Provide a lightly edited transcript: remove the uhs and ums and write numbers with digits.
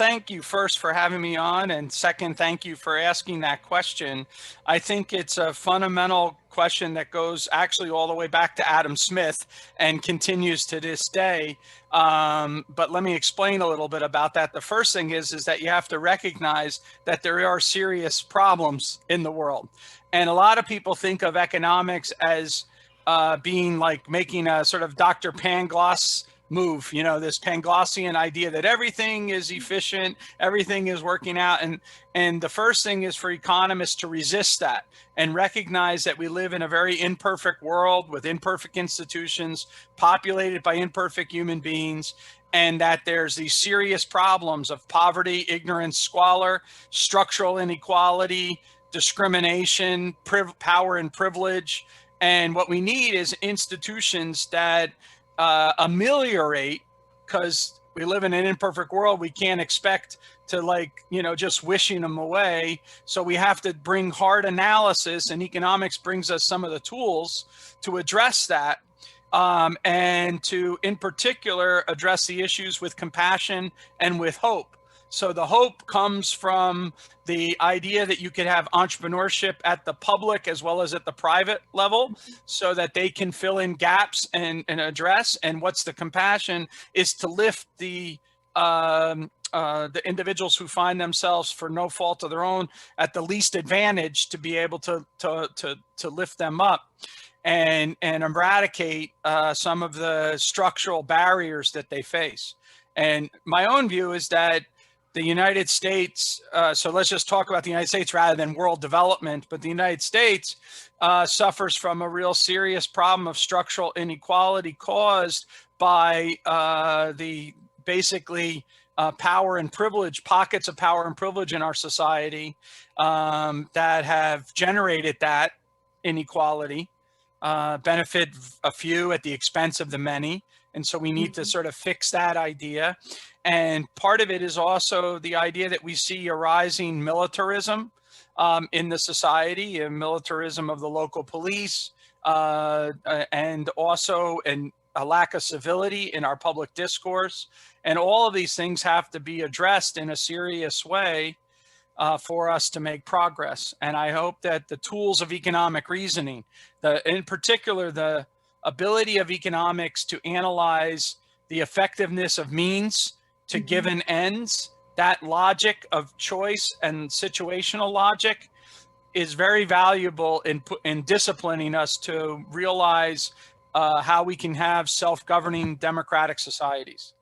thank you first for having me on, and second, thank you for asking that question. I think it's a fundamental question that goes actually all the way back to Adam Smith and continues to this day. But let me explain a little bit about that. The first thing is that you have to recognize that there are serious problems in the world. And a lot of people think of economics as being like making a sort of Dr. Pangloss move, you know, this Panglossian idea that everything is efficient, everything is working out. And the first thing is for economists to resist that and recognize that we live in a very imperfect world with imperfect institutions populated by imperfect human beings, and that there's these serious problems of poverty, ignorance, squalor, structural inequality, discrimination, power and privilege. And what we need is institutions that ameliorate, because we live in an imperfect world. We can't expect to, like, you know, just wishing them away. So we have to bring hard analysis, and economics brings us some of the tools to address that. And to, in particular, address the issues with compassion and with hope. So the hope comes from the idea that you could have entrepreneurship at the public as well as at the private level, so that they can fill in gaps and address. And what's the compassion is to lift the individuals who find themselves, for no fault of their own, at the least advantage, to be able to lift them up and eradicate some of the structural barriers that they face. And my own view is that the United States, so let's just talk about the United States rather than world development, but the United States suffers from a real serious problem of structural inequality caused by the basically power and privilege, pockets of power and privilege in our society that have generated that inequality, benefit a few at the expense of the many. And so we need to sort of fix that idea. And part of it is also the idea that we see a rising militarism in the society, and militarism of the local police, and also a lack of civility in our public discourse. And all of these things have to be addressed in a serious way for us to make progress. And I hope that the tools of economic reasoning, in particular, the ability of economics to analyze the effectiveness of means to given ends, that logic of choice and situational logic is very valuable in disciplining us to realize how we can have self-governing democratic societies.